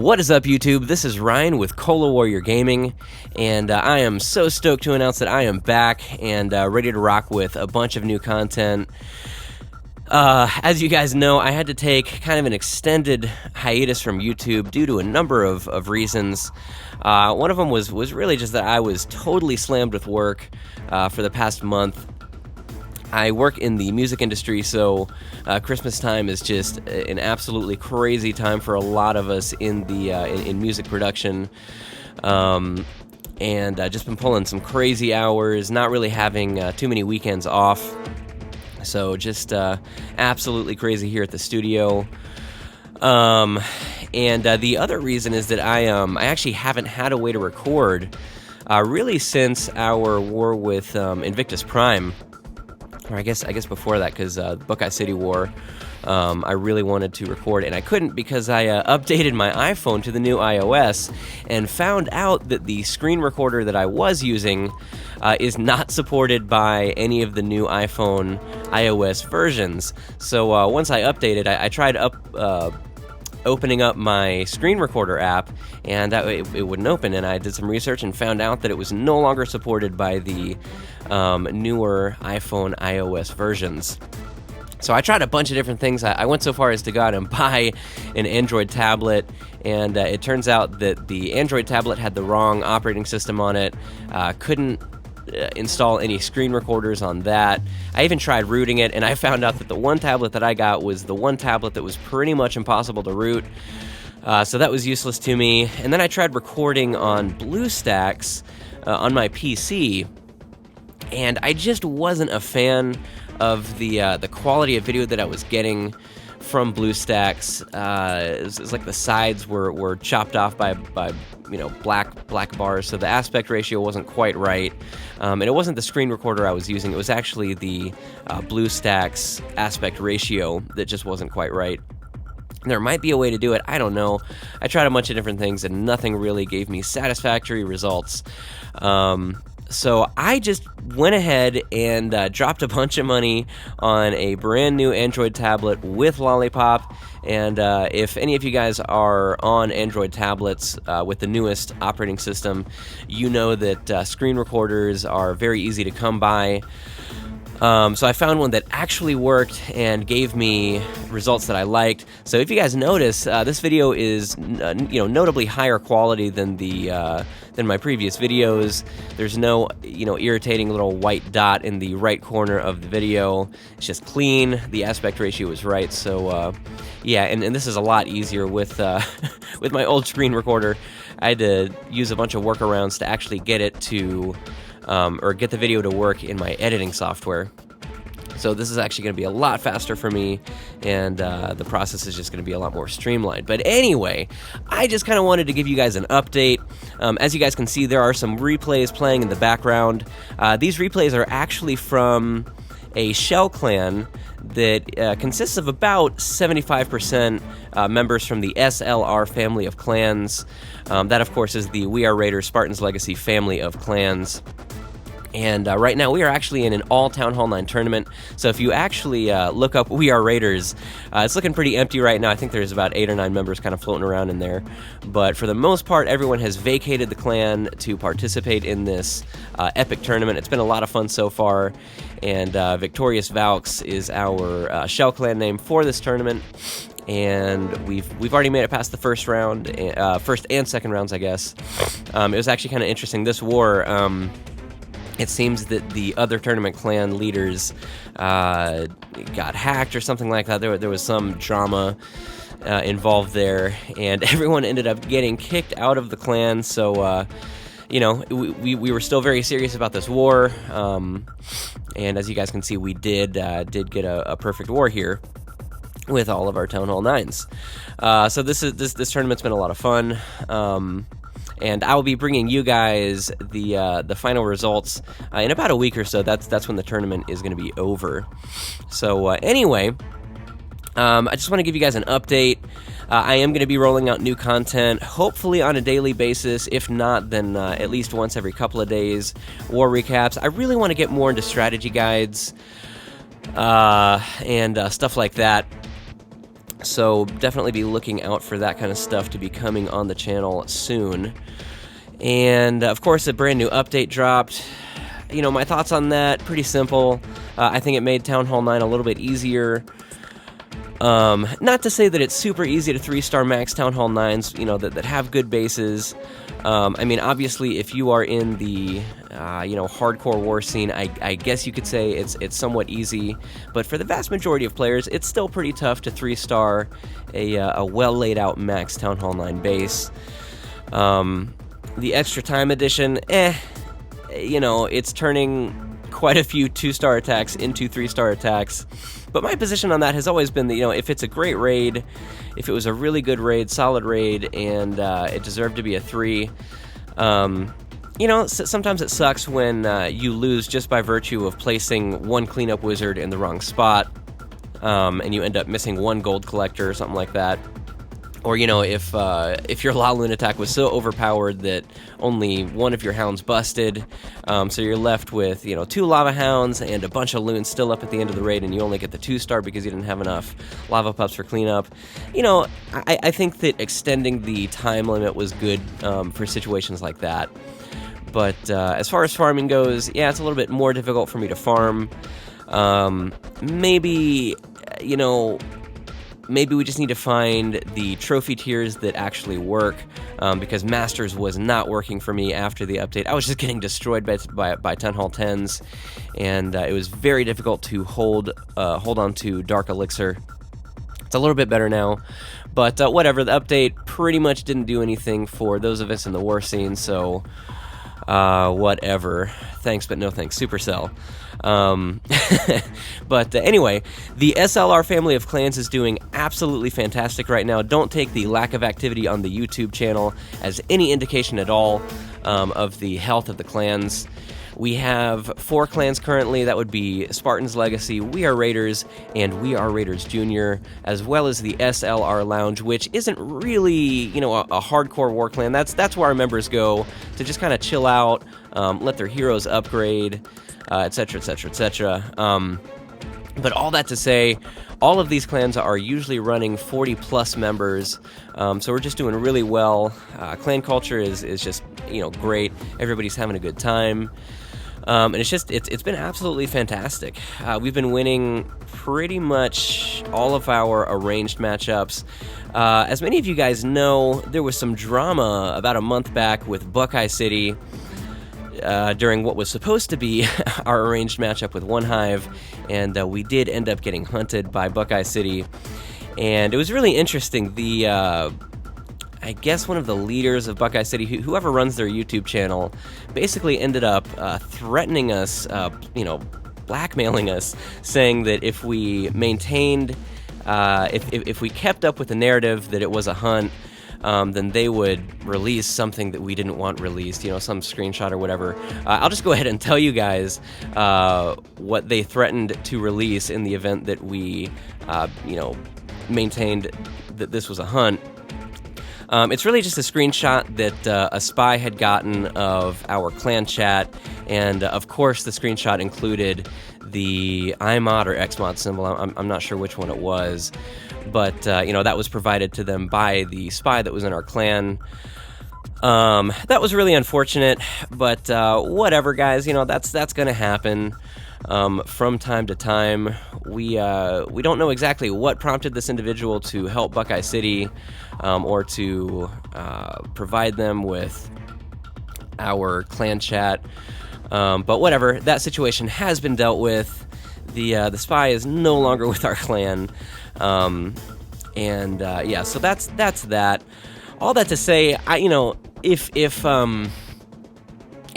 What is up, YouTube? This is Ryan with Cola Warrior Gaming, and I am so stoked to announce that I am back and ready to rock with a bunch of new content. As you guys know, I had to take kind of an extended hiatus from YouTube due to a number of reasons. One of them was really just that I was totally slammed with work for the past month. I work in the music industry, so Christmas time is just an absolutely crazy time for a lot of us in the in music production, and just been pulling some crazy hours, not really having too many weekends off. So just absolutely crazy here at the studio. And the other reason is that I actually haven't had a way to record really since our war with Invictus Prime. Or I guess before that, because the Buckeye City war, I really wanted to record, and I couldn't because I updated my iPhone to the new iOS and found out that the screen recorder that I was using is not supported by any of the new iPhone iOS versions. So once I updated, I tried opening up my screen recorder app, and it wouldn't open, and I did some research and found out that it was no longer supported by the newer iPhone iOS versions. So I tried a bunch of different things. I went so far as to go out and buy an Android tablet, and it turns out that the Android tablet had the wrong operating system on it. Couldn't install any screen recorders on that. I even tried rooting it, and I found out that the one tablet that I got was the one tablet that was pretty much impossible to root. So that was useless to me. And then I tried recording on BlueStacks on my PC, and I just wasn't a fan of the quality of video that I was getting from BlueStacks. It was like the sides were chopped off by black bars, so the aspect ratio wasn't quite right, and it wasn't the screen recorder I was using. It was actually the BlueStacks aspect ratio that just wasn't quite right. There might be a way to do it, I don't know. I tried a bunch of different things and nothing really gave me satisfactory results. So I just went ahead and dropped a bunch of money on a brand new Android tablet with Lollipop. And if any of you guys are on Android tablets with the newest operating system, you know that screen recorders are very easy to come by. So I found one that actually worked and gave me results that I liked. So if you guys notice, this video is notably higher quality than than my previous videos. There's no irritating little white dot in the right corner of the video. It's just clean. The aspect ratio is right. So yeah, and this is a lot easier with with my old screen recorder. I had to use a bunch of workarounds to actually get it to or get the video to work in my editing software. So this is actually going to be a lot faster for me, and the process is just going to be a lot more streamlined. But anyway, I just kind of wanted to give you guys an update. As you guys can see, there are some replays playing in the background. These replays are actually from a shell clan that consists of about 75% members from the SLR family of clans. That, of course, is the We Are Raiders Spartans Legacy family of clans. And right now we are actually in an all Town Hall 9 tournament. So if you actually look up We Are Raiders, it's looking pretty empty right now. I think there's about 8 or 9 members kind of floating around in there. But for the most part, everyone has vacated the clan to participate in this epic tournament. It's been a lot of fun so far. And Victorious Valks is our shell clan name for this tournament. And we've already made it past the first round, first and second rounds, I guess. It was actually kind of interesting. This war, it seems that the other tournament clan leaders got hacked or something like that. There was some drama involved there, and everyone ended up getting kicked out of the clan. So, we were still very serious about this war, and as you guys can see, we did get a perfect war here with all of our Town Hall 9s. So this tournament's been a lot of fun. And I will be bringing you guys the final results in about a week or so. That's when the tournament is going to be over. So anyway, I just want to give you guys an update. I am going to be rolling out new content, hopefully on a daily basis. If not, then at least once every couple of days. War recaps. I really want to get more into strategy guides and stuff like that. So definitely be looking out for that kind of stuff to be coming on the channel soon. And of course, a brand new update dropped. My thoughts on that, pretty simple. I think it made Town Hall 9 a little bit easier. Not to say that it's super easy to 3-star max Town Hall 9s, that have good bases. Obviously, if you are in the, hardcore war scene, I guess you could say it's somewhat easy. But for the vast majority of players, it's still pretty tough to 3-star a well-laid-out max Town Hall 9 base. The Extra Time Edition, it's turning quite a few 2-star attacks into 3-star attacks. But my position on that has always been that, if it's a great raid, if it was a really good raid, solid raid, and it deserved to be a 3, sometimes it sucks when you lose just by virtue of placing one cleanup wizard in the wrong spot, and you end up missing one gold collector or something like that. Or, if your La Luna attack was so overpowered that only one of your hounds busted, so you're left with, 2 lava hounds and a bunch of loons still up at the end of the raid, and you only get the 2-star because you didn't have enough lava pups for cleanup. I think that extending the time limit was good for situations like that. But as far as farming goes, yeah, it's a little bit more difficult for me to farm. Maybe we just need to find the trophy tiers that actually work, because Masters was not working for me after the update. I was just getting destroyed by Town Hall 10s, and it was very difficult to hold on to Dark Elixir. It's a little bit better now, but whatever. The update pretty much didn't do anything for those of us in the war scene, so whatever. Thanks, but no thanks, Supercell. But anyway, the SLR family of clans is doing absolutely fantastic right now. Don't take the lack of activity on the YouTube channel as any indication at all of the health of the clans. We have 4 clans currently. That would be Spartan's Legacy, We Are Raiders, and We Are Raiders Junior, as well as the SLR Lounge, which isn't really, a hardcore war clan. That's where our members go to just kind of chill out, let their heroes upgrade, etc., etc., etc. But all that to say, all of these clans are usually running 40-plus members, so we're just doing really well. Clan culture is just, great. Everybody's having a good time. And it's been absolutely fantastic. We've been winning pretty much all of our arranged matchups. As many of you guys know, there was some drama about a month back with Buckeye City during what was supposed to be our arranged matchup with One Hive, and we did end up getting hunted by Buckeye City. And it was really interesting. I guess one of the leaders of Buckeye City, whoever runs their YouTube channel, basically ended up threatening us, blackmailing us, saying that if we maintained, if we kept up with the narrative that it was a hunt, then they would release something that we didn't want released, some screenshot or whatever. I'll just go ahead and tell you guys what they threatened to release in the event that we, maintained that this was a hunt. It's really just a screenshot that a spy had gotten of our clan chat, and of course the screenshot included the iMod or XMod symbol. I'm not sure which one it was, but that was provided to them by the spy that was in our clan. That was really unfortunate, but whatever, guys. That's gonna happen from time to time. We don't know exactly what prompted this individual to help Buckeye City, or to provide them with our clan chat. But whatever, that situation has been dealt with. The spy is no longer with our clan, yeah. So that's that. All that to say, if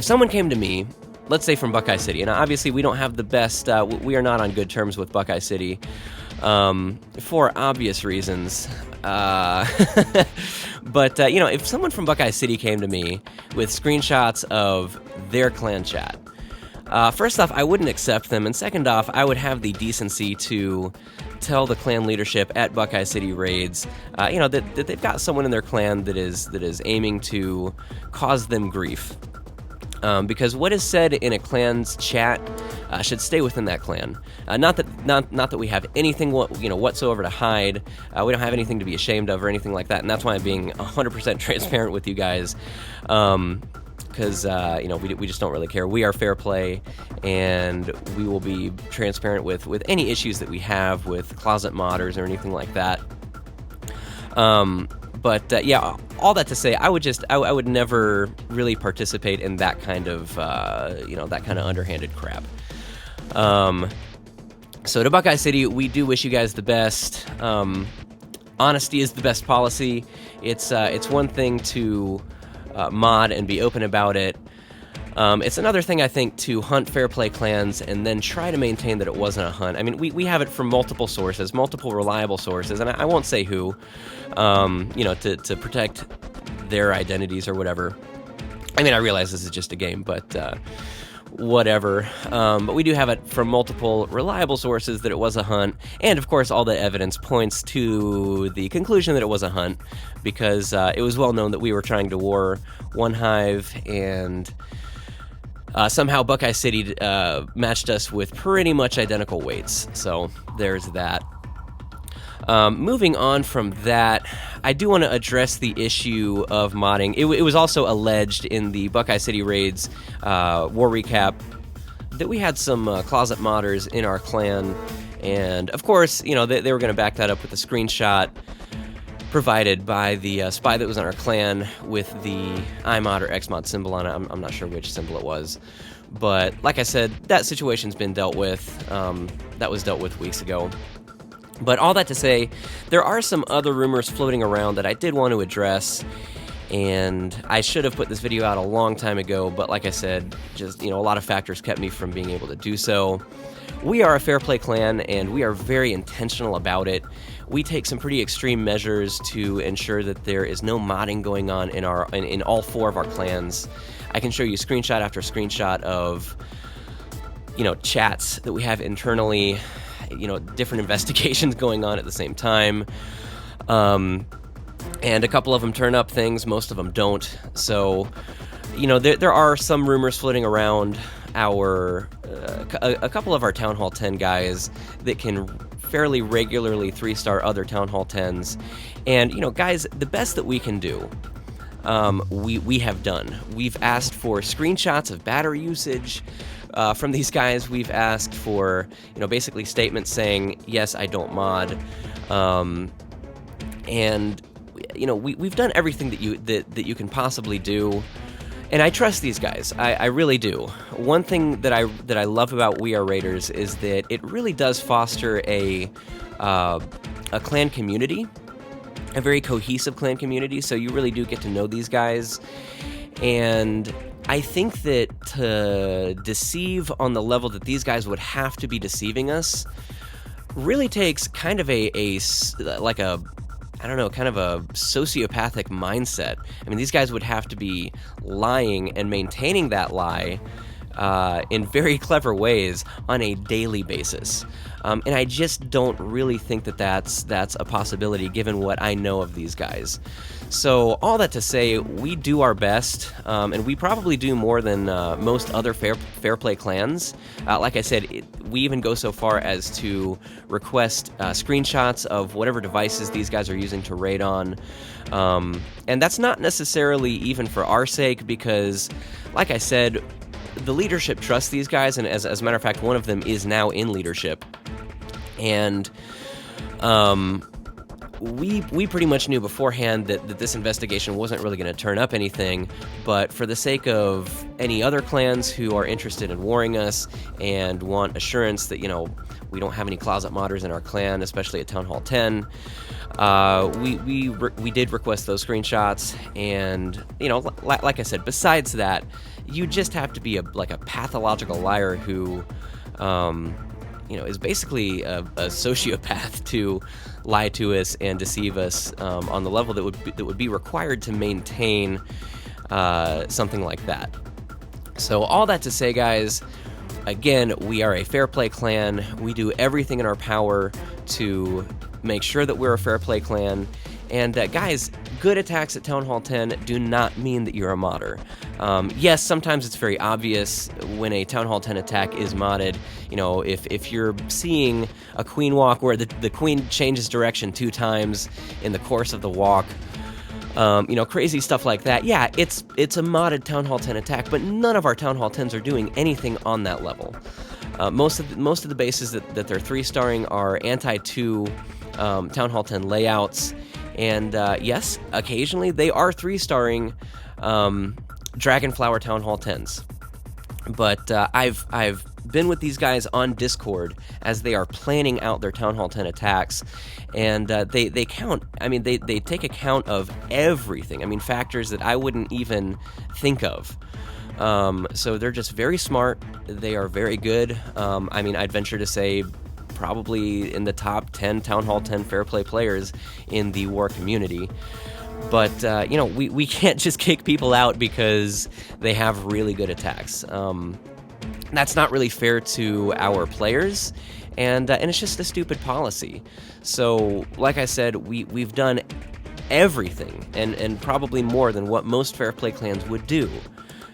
someone came to me, let's say from Buckeye City, and obviously we don't have the best, we are not on good terms with Buckeye City, for obvious reasons. But if someone from Buckeye City came to me with screenshots of their clan chat, first off, I wouldn't accept them, and second off, I would have the decency to tell the clan leadership at Buckeye City raids, that they've got someone in their clan that is aiming to cause them grief. Because what is said in a clan's chat should stay within that clan. Not that we have anything whatsoever to hide. We don't have anything to be ashamed of or anything like that, and that's why I'm being 100% transparent with you guys. Because we just don't really care. We are fair play, and we will be transparent with any issues that we have with closet modders or anything like that. But yeah, all that to say, I would never really participate in that kind of underhanded crap. So to Buckeye City, we do wish you guys the best. Honesty is the best policy. It's one thing to mod and be open about it. It's another thing, I think, to hunt fair play clans and then try to maintain that it wasn't a hunt. I mean, we have it from multiple sources, multiple reliable sources, and I won't say who, to protect their identities or whatever. I mean, I realize this is just a game, but whatever. But we do have it from multiple reliable sources that it was a hunt, and of course all the evidence points to the conclusion that it was a hunt, because it was well known that we were trying to war one hive, and somehow Buckeye City matched us with pretty much identical weights, so there's that. Moving on from that, I do want to address the issue of modding. It was also alleged in the Buckeye City Raids war recap that we had some closet modders in our clan, and of course, they were going to back that up with a screenshot provided by the spy that was in our clan with the iMod or XMod symbol on it. I'm not sure which symbol it was, but like I said, that situation's been dealt with. That was dealt with weeks ago. But all that to say, there are some other rumors floating around that I did want to address, and I should have put this video out a long time ago, but like I said, just, a lot of factors kept me from being able to do so. We are a fair play clan, and we are very intentional about it. We take some pretty extreme measures to ensure that there is no modding going on in all four of our clans. I can show you screenshot after screenshot of, chats that we have internally, different investigations going on at the same time. And a couple of them turn up things, most of them don't. So, there are some rumors floating around a couple of our Town Hall 10 guys that can fairly regularly 3-star other Town Hall 10s. And, guys, the best that we can do, we have done. We've asked for screenshots of battery usage from these guys. We've asked for, basically statements saying, yes, I don't mod. And, we've done everything that you can possibly do. And I trust these guys. I really do. One thing that I love about We Are Raiders is that it really does foster a clan community, a very cohesive clan community. So you really do get to know these guys. And I think that to deceive on the level that these guys would have to be deceiving us really takes kind of a sociopathic mindset. I mean, these guys would have to be lying and maintaining that lie in very clever ways on a daily basis. And I just don't really think that that's a possibility given what I know of these guys. So all that to say, we do our best, and we probably do more than most other fair play clans. Like I said, we even go so far as to request screenshots of whatever devices these guys are using to raid on. And that's not necessarily even for our sake, because, like I said, the leadership trusts these guys, and as a matter of fact, one of them is now in leadership. And we pretty much knew beforehand that this investigation wasn't really going to turn up anything, but for the sake of any other clans who are interested in warring us and want assurance that, we don't have any closet modders in our clan, especially at Town Hall 10, we did request those screenshots. And, like I said, besides that, you just have to be a pathological liar who, is basically a sociopath to lie to us and deceive us on the level that would be required to maintain something like that. So all that to say, guys, again, we are a fair play clan. We do everything in our power to make sure that we're a fair play clan. And guys, good attacks at Town Hall 10 do not mean that you're a modder. Yes, sometimes it's very obvious when a Town Hall 10 attack is modded. You know, if you're seeing a queen walk where the queen changes direction 2 times in the course of the walk, you know, crazy stuff like that. Yeah, it's a modded Town Hall 10 attack, but none of our Town Hall 10s are doing anything on that level. Most of the bases that they're 3-starring are anti-2 Town Hall 10 layouts, and yes, occasionally they are 3-starring Dragonflower Town Hall 10s. But I've been with these guys on Discord as they are planning out their Town Hall 10 attacks, and they count. I mean, they take account of everything. I mean, factors that I wouldn't even think of. So they're just very smart. They are very good. I mean, I'd venture to say probably in the top 10 Town Hall 10 fair play players in the war community. But, you know, we can't just kick people out because they have really good attacks. That's not really fair to our players, and it's just a stupid policy. So, like I said, we've done everything, and probably more than what most fair play clans would do,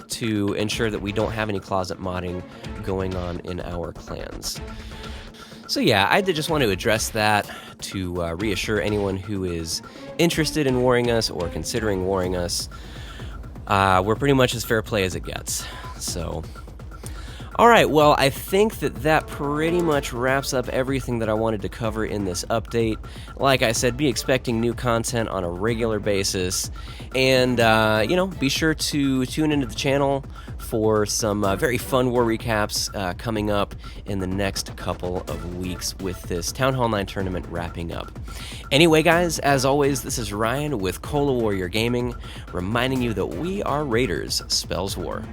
to ensure that we don't have any closet modding going on in our clans. So yeah, I did just want to address that to reassure anyone who is interested in warring us or considering warring us. We're pretty much as fair play as it gets. So, alright, well, I think that pretty much wraps up everything that I wanted to cover in this update. Like I said, be expecting new content on a regular basis, and, you know, be sure to tune into the channel for some very fun war recaps coming up in the next couple of weeks with this Town Hall 9 tournament wrapping up. Anyway, guys, as always, this is Ryan with Cola Warrior Gaming, reminding you that we are Raiders Spells War.